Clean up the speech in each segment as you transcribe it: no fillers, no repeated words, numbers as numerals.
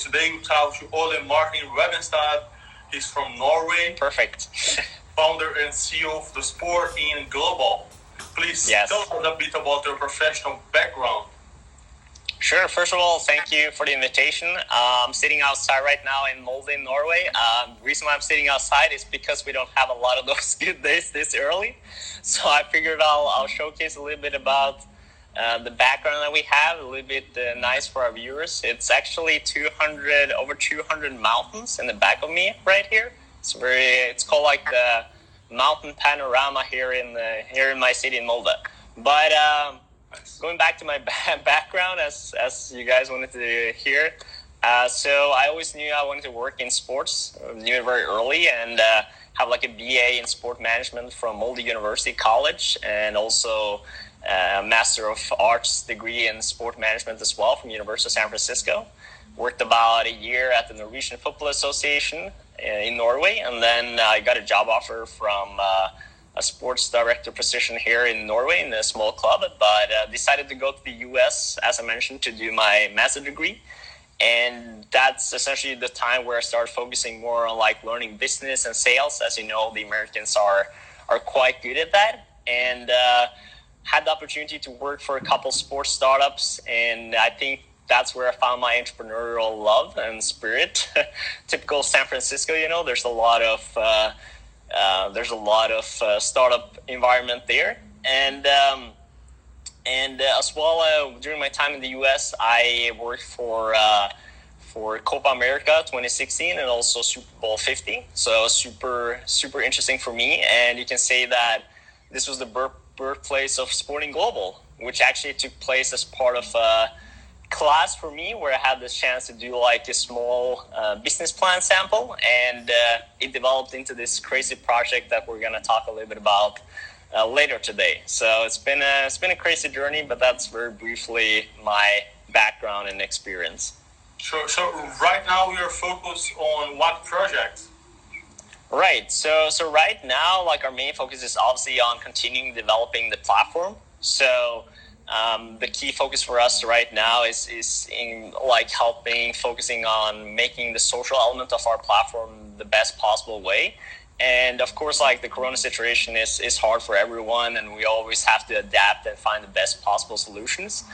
Today we talk to Ole Martin Vebenstad. He's from Norway. Perfect. Founder and CEO of the Sport in Global. Please tell us a bit about your professional background. Sure. First of all, thank you for the invitation. I'm sitting outside right now in Molde, Norway. The reason why I'm sitting outside is because we don't have a lot of those good days this early. So I figured I'll showcase a little bit about the background that we have, a little bit nice for our viewers. It's actually over 200 mountains in the back of me right here. It's called like the mountain panorama here in my city in Molde. But going back to my background, as you guys wanted to hear, so I always knew I wanted to work in sports. I knew it very early, and have like a BA in sport management from Molde University College, and also a Master of Arts degree in sport management as well from University of San Francisco. Worked about a year at the Norwegian Football Association in Norway, and then I got a job offer from a sports director position here in Norway in a small club, but decided to go to the US, as I mentioned, to do my master's degree. And that's essentially the time where I started focusing more on like learning business and sales. As you know, the Americans are quite good at that. And had the opportunity to work for a couple sports startups, and I think that's where I found my entrepreneurial love and spirit. Typical San Francisco, there's a lot of startup environment there, and as well during my time in the US, I worked for Copa America 2016 and also Super Bowl 50. So it was super interesting for me, and you can say that this was the birthplace of Sporting Global, which actually took place as part of a class for me where I had the chance to do like a small business plan sample, and it developed into this crazy project that we're going to talk a little bit about later today. So it's been a crazy journey, but that's very briefly my background and experience. Sure. So right now we are focused on what project? Right. So right now, like our main focus is obviously on continuing developing the platform. So the key focus for us right now is in like focusing on making the social element of our platform the best possible way. And of course, like the Corona situation is hard for everyone, and we always have to adapt and find the best possible solutions.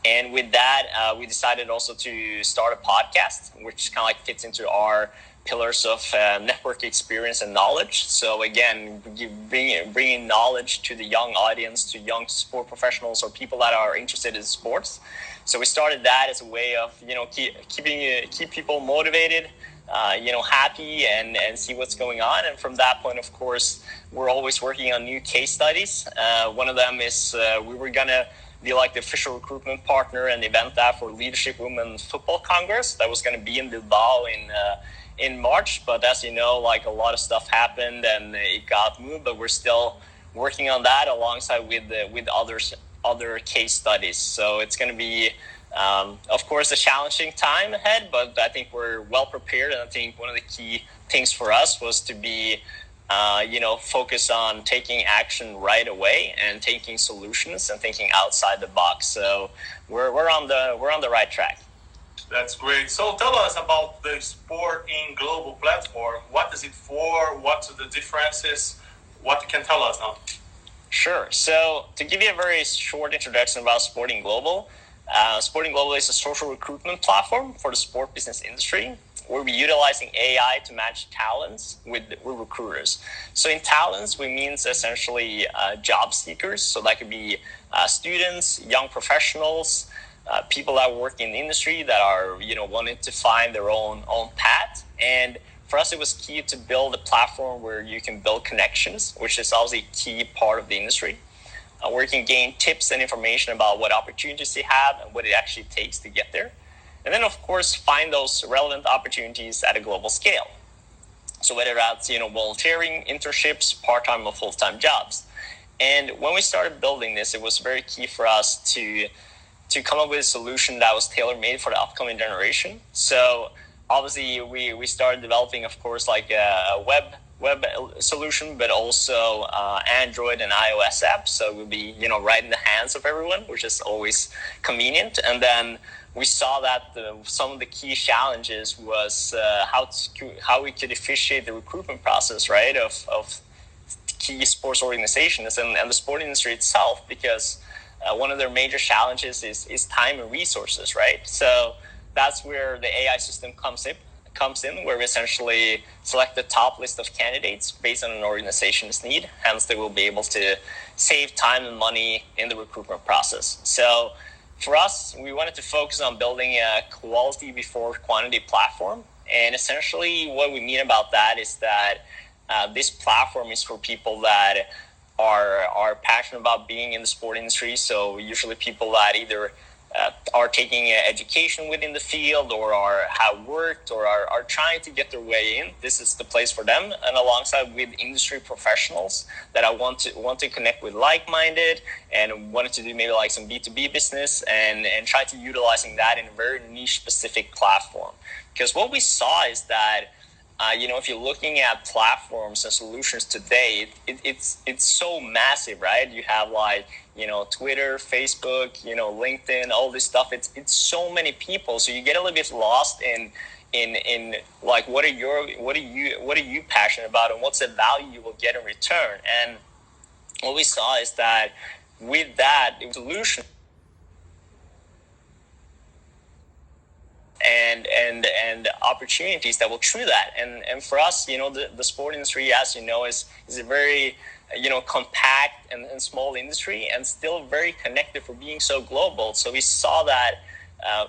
And with that, we decided also to start a podcast, which kind of like fits into our pillars of network experience and knowledge. So again, bringing knowledge to the young audience, to young sport professionals or people that are interested in sports. So we started that as a way of keep people motivated, happy, and see what's going on. And from that point, of course, we're always working on new case studies. One of them is we were gonna be like the official recruitment partner and event that for Leadership Women Football Congress that was going to be in Bilbao in March, but as you know, like a lot of stuff happened and it got moved, but we're still working on that alongside with other case studies. So it's going to be, of course, a challenging time ahead, but I think we're well prepared. And I think one of the key things for us was to be, focus on taking action right away and taking solutions and thinking outside the box. So we're on the right track. That's great. So tell us about the Sport in Global platform. What is it for? What's the differences? What you can tell us now? Sure. So to give you a very short introduction about Sporting Global, Sporting Global is a social recruitment platform for the sport business industry. We'll be utilizing AI to match talents with recruiters. So in talents, we mean essentially job seekers. So that could be students, young professionals, people that work in the industry that are, wanting to find their own path. And for us, it was key to build a platform where you can build connections, which is obviously a key part of the industry, where you can gain tips and information about what opportunities you have and what it actually takes to get there. And then, of course, find those relevant opportunities at a global scale. So whether that's, volunteering, internships, part-time or full-time jobs. And when we started building this, it was very key for us to come up with a solution that was tailor-made for the upcoming generation. So obviously, we started developing, of course, like a web solution, but also Android and iOS apps. So it would be, right in the hands of everyone, which is always convenient. And then we saw that some of the key challenges was how we could efficiate the recruitment process, right, of key sports organizations and the sport industry itself, because one of their major challenges is time and resources, right? So that's where the AI system comes in, where we essentially select the top list of candidates based on an organization's need. Hence, they will be able to save time and money in the recruitment process. So for us, we wanted to focus on building a quality before quantity platform. And essentially what we mean about that is that this platform is for people that are passionate about being in the sport industry. So usually people that either are taking education within the field or have worked or are trying to get their way in. This is the place for them, and alongside with industry professionals that I want to connect with like-minded and wanted to do maybe like some B2B business and try to utilizing that in a very niche specific platform. Because what we saw is that if you're looking at platforms and solutions today, it's so massive, right? You have like, Twitter, Facebook, LinkedIn, all this stuff. It's so many people. So you get a little bit lost in like, what are you passionate about and what's the value you will get in return? And what we saw is that with that solution, and opportunities that will true that. And for us, the sport industry, as you know, is a very, compact and small industry and still very connected for being so global. So we saw that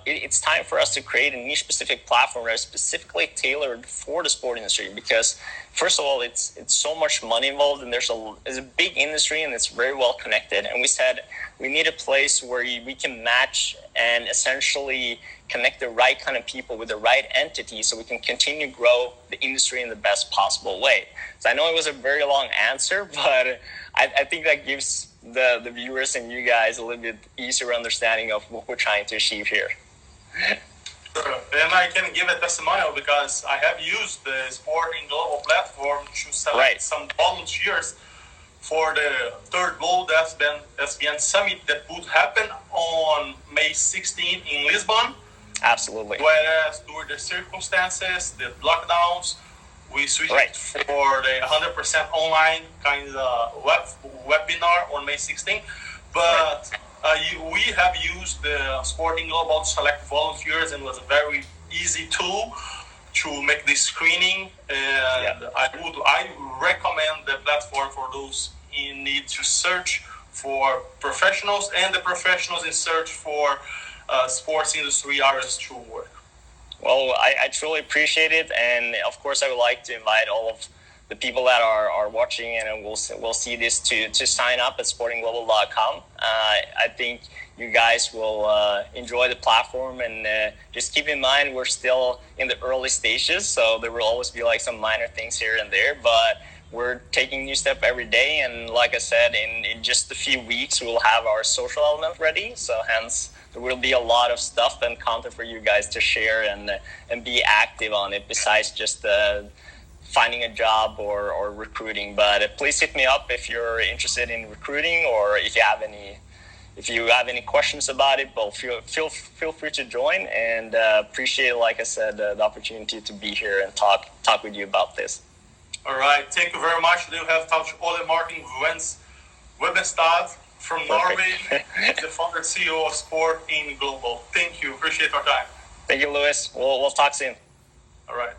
it's time for us to create a niche specific platform that is specifically tailored for the sport industry, because first of all, it's so much money involved, and there's a big industry and it's very well connected. And we said we need a place where we can match and essentially connect the right kind of people with the right entity so we can continue to grow the industry in the best possible way. So I know it was a very long answer, but I think that gives the viewers and you guys a little bit easier understanding of what we're trying to achieve here. Sure. And I can give a testimonial because I have used the Sporting Global platform to select some volunteers for the third Global SBN Summit that would happen on May 16 in Lisbon. Absolutely. Whereas due to the circumstances, the lockdowns, we switched for the 100% online kind of webinar on May 16. But we have used the Sporting Global to select volunteers, and it was a very easy tool to make this screening. And I recommend the platform for those in need to search for professionals and the professionals in search for sports industry areas to work. Well, I truly appreciate it, and of course I would like to invite all of the people that are watching and will see this to sign up at sportingglobal.com. I think you guys will enjoy the platform, and just keep in mind we're still in the early stages, so there will always be like some minor things here and there, but we're taking new step every day. And like I said, in just a few weeks we'll have our social element ready, so hence there will be a lot of stuff and content for you guys to share and be active on it, besides just finding a job or recruiting. But please hit me up if you're interested in recruiting, or if you have any questions about it. But feel free to join, and appreciate, like I said, the opportunity to be here and talk with you about this. All right, thank you very much. You have talked to Ole Martin Vebenstad from Norway, the founder CEO of Sport in Global. Thank you. Appreciate our time. Thank you, Luis. We'll talk soon. All right.